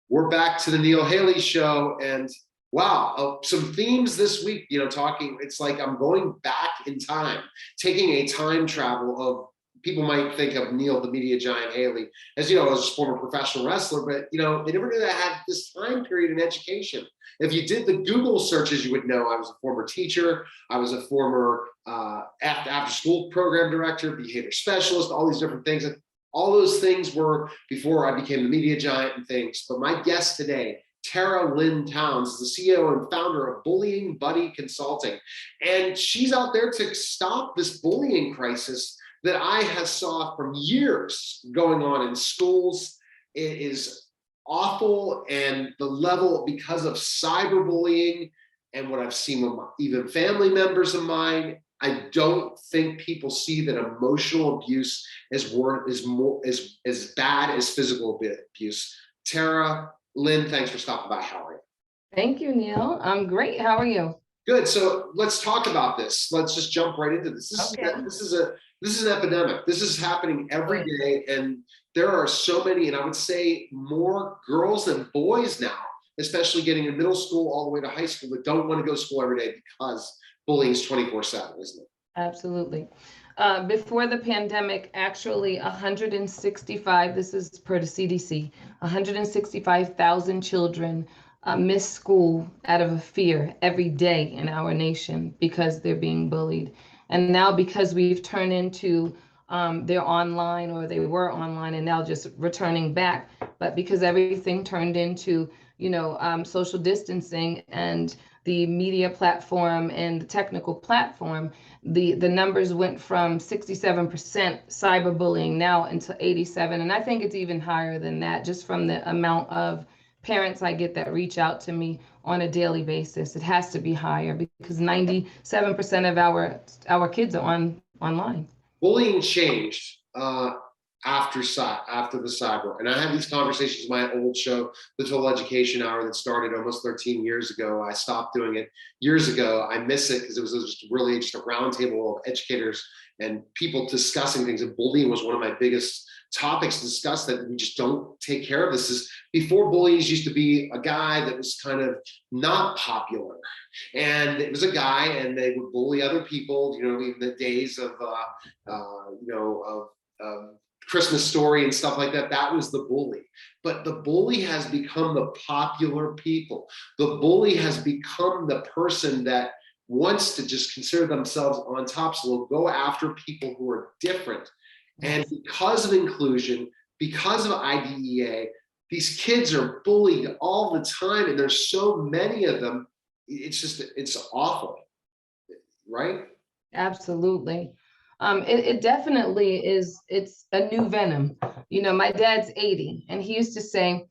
We're back to the Neil Haley Show, and wow, some themes this week. Talking. It's like I'm going back in time, taking a time travel of. People might think of Neil, the media giant Haley, as as a former professional wrestler, but they never knew that I had this time period in education. If you did the Google searches, you would know I was a former teacher, I was a former after school program director, behavior specialist, all these different things. And all those things were before I became the media giant and things. But my guest today, Tara Lynn Townes, is the CEO and founder of Bullying Buddy Consulting. And she's out there to stop this bullying crisis that I have saw from years going on in schools. It is awful. And the level, because of cyberbullying and what I've seen with even family members of mine, I don't think people see that emotional abuse is as bad as physical abuse. Tara Lynn, thanks for stopping by. How are you? Thank you, Neil. I'm great. How are you? Good. So let's talk about this. Let's just jump right into this. This is an epidemic. This is happening every day, and there are so many, and I would say more girls than boys now, especially getting in middle school all the way to high school, that don't want to go to school every day because bullying is 24/7, isn't it? Absolutely. Before the pandemic, actually 165, this is per the CDC, 165,000 children miss school out of a fear every day in our nation because they're being bullied. And now because we've turned into they're online, or they were online and now just returning back, but because everything turned into social distancing and the media platform and the technical platform, the numbers went from 67% cyberbullying now into 87%. And I think it's even higher than that, just from the amount of parents I get that reach out to me on a daily basis. It has to be higher because 97% of our kids are online. Bullying changed after the cyber. And I had these conversations in my old show, the Total Education Hour, that started almost 13 years ago. I stopped doing it years ago. I miss it because it was just a roundtable of educators and people discussing things. And bullying was one of my biggest topics to discuss, that we just don't take care of. This is before bullies used to be a guy that was kind of not popular, and it was a guy, and they would bully other people. In the days of Christmas Story and stuff like that, that was the bully. But the bully has become the popular people. The bully has become the person that wants to just consider themselves on top, so they'll go after people who are different. And because of inclusion, because of IDEA, these kids are bullied all the time, and there's so many of them. It's awful, right? Absolutely. It definitely is. It's a new venom. My dad's 80, and he used to say,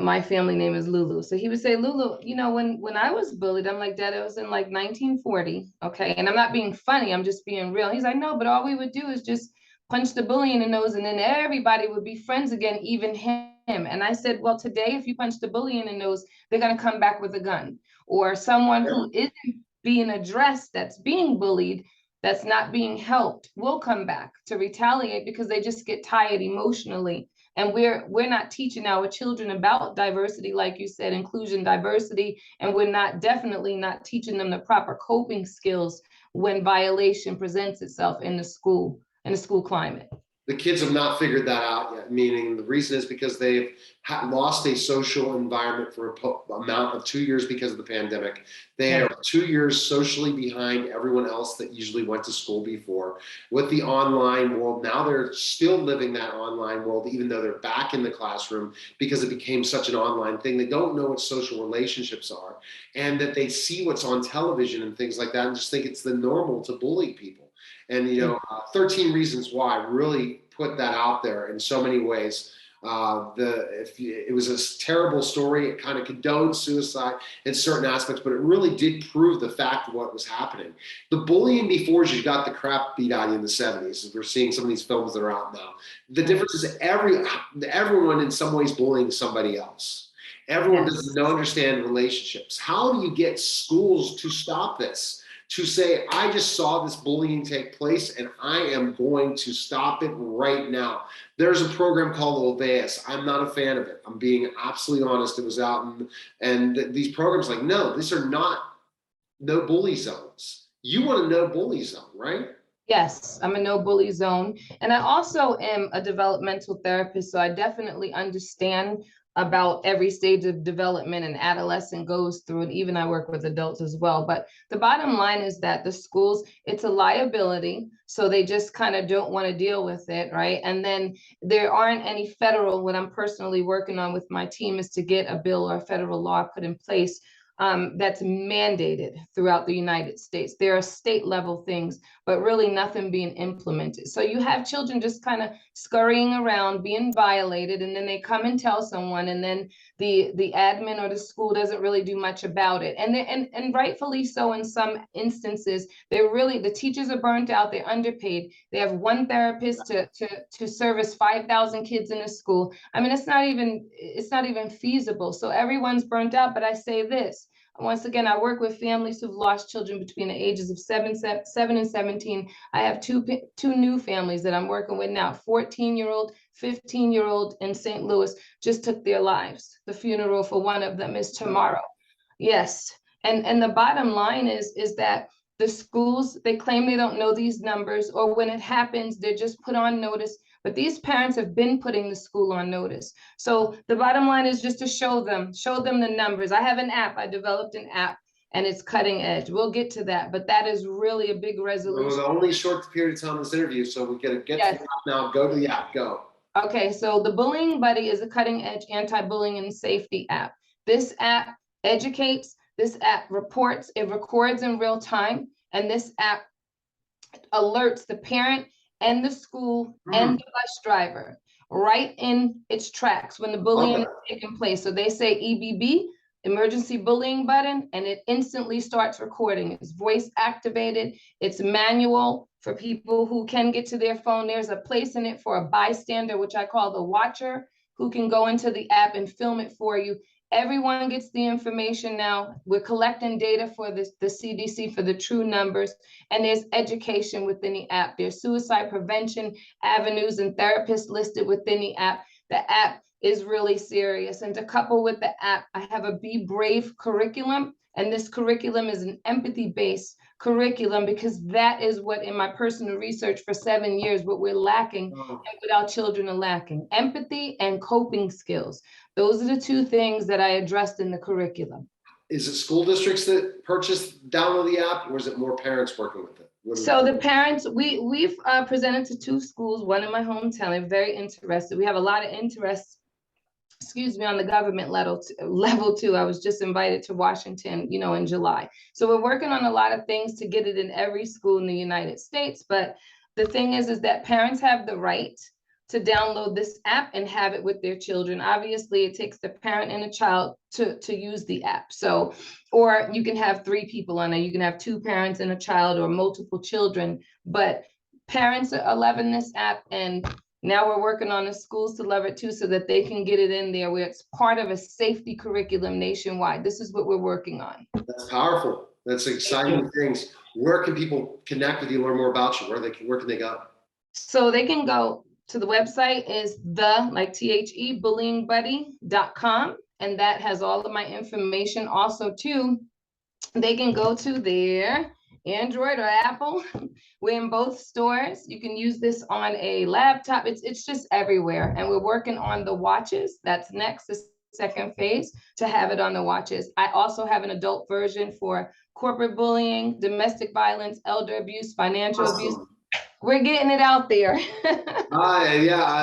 my family name is Lulu. So he would say, Lulu, when I was bullied, I'm like, Dad, it was in like 1940. Okay. And I'm not being funny. I'm just being real. He's like, no, but all we would do is just punch the bully in the nose, and then everybody would be friends again, even him. And I said, well, today, if you punch the bully in the nose, they're going to come back with a gun. Or someone who isn't being addressed, that's being bullied, that's not being helped, will come back to retaliate because they just get tired emotionally. And we're not teaching our children about diversity, like you said, inclusion, diversity, and we're definitely not teaching them the proper coping skills when violation presents itself in the school climate. The kids have not figured that out yet, meaning the reason is because they've lost a social environment for an amount of 2 years because of the pandemic. They are 2 years socially behind everyone else that usually went to school before. With the online world, now they're still living that online world, even though they're back in the classroom, because it became such an online thing. They don't know what social relationships are, and that they see what's on television and things like that and just think it's the normal to bully people. And 13 Reasons Why really put that out there in so many ways. It was a terrible story. It kind of condoned suicide in certain aspects, but it really did prove the fact of what was happening. The bullying before is you got the crap beat out of you in the 70s. As we're seeing some of these films that are out now. The difference is everyone in some ways bullying somebody else. Everyone doesn't understand relationships. How do you get schools to stop this? to say, I just saw this bullying take place and I am going to stop it right now. There's a program called Oveus. I'm not a fan of it. I'm being absolutely honest. It was out and these programs like, no, these are not no bully zones. You want a no bully zone, right? Yes, I'm a no bully zone. And I also am a developmental therapist, so I definitely understand about every stage of development an adolescent goes through, and even I work with adults as well. But the bottom line is that the schools, it's a liability, so they just kind of don't want to deal with it, right? And then there aren't any federal, what I'm personally working on with my team is to get a bill or a federal law put in place that's mandated throughout the United States. There are state level things, but really nothing being implemented. So you have children just kind of scurrying around, being violated, and then they come and tell someone, and then the admin or the school doesn't really do much about it. And rightfully so in some instances, they're really, the teachers are burnt out, they're underpaid. They have one therapist to service 5,000 kids in a school. I mean, it's not even feasible. So everyone's burnt out, but I say this, once again, I work with families who've lost children between the ages of 7 and 17. I have two new families that I'm working with now. 14-year-old, 15-year-old in St. Louis just took their lives. The funeral for one of them is tomorrow. Yes. And the bottom line is that the schools, they claim they don't know these numbers, or when it happens, they're just put on notice. But these parents have been putting the school on notice. So the bottom line is just to show them the numbers. I have an app, I developed an app, and it's cutting edge. We'll get to that, but that is really a big resolution. Well, the only short period of time in this interview, so we gotta get to the app now. Go to the app, go. Okay, so the Bullying Buddy is a cutting edge anti-bullying and safety app. This app educates, this app reports, it records in real time, and this app alerts the parent and the school and the bus driver right in its tracks when the bullying is taking place. So they say EBB, emergency bullying button, and it instantly starts recording. It's voice activated, it's manual for people who can get to their phone. There's a place in it for a bystander, which I call the watcher, who can go into the app and film it for you. Everyone gets the information now. We're collecting data for the CDC for the true numbers, and there's education within the app. There's suicide prevention avenues and therapists listed within the app. The app is really serious. And to couple with the app, I have a Be Brave curriculum, and this curriculum is an empathy-based curriculum, because that is what, in my personal research for 7 years, what we're lacking and what our children are lacking: empathy and coping skills. Those are the two things that I addressed in the curriculum. Is it school districts that download the app, or is it more parents working with it? So the parents, we've presented to 2 schools, one in my hometown. They're very interested. We have a lot of interest, on the government level too. I was just invited to Washington, in July. So we're working on a lot of things to get it in every school in the United States. But the thing is that parents have the right to download this app and have it with their children. Obviously, it takes the parent and a child to use the app. So, or you can have 3 people on it. You can have 2 parents and a child, or multiple children. But parents are loving this app, and now we're working on the schools to love it too, so that they can get it in there where it's part of a safety curriculum nationwide. This is what we're working on. That's powerful. That's exciting things. Where can people connect with you, learn more about you? Where can they go? So they can go to the website is bullyingbuddy.com, and that has all of my information. Also too, they can go to their Android or Apple. We're in both stores. You can use this on a laptop. It's just everywhere. And we're working on the watches. That's next, the second phase, to have it on the watches. I also have an adult version for corporate bullying, domestic violence, elder abuse, financial abuse. We're getting it out there.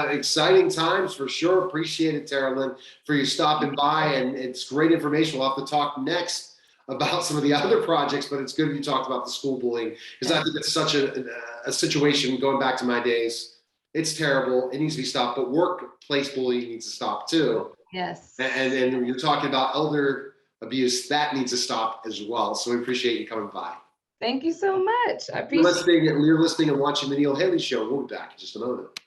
Exciting times for sure. Appreciate it, Tara Lynn, for you stopping by, and it's great information. We'll have to talk next about some of the other projects, but it's good you talked about the school bullying, because I think it's such a situation, going back to my days. It's terrible. It needs to be stopped, but workplace bullying needs to stop too. Yes. And you're talking about elder abuse, that needs to stop as well. So we appreciate you coming by. Thank you so much. I appreciate it. You're listening and watching the Neil Haley Show. We'll be back in just a moment.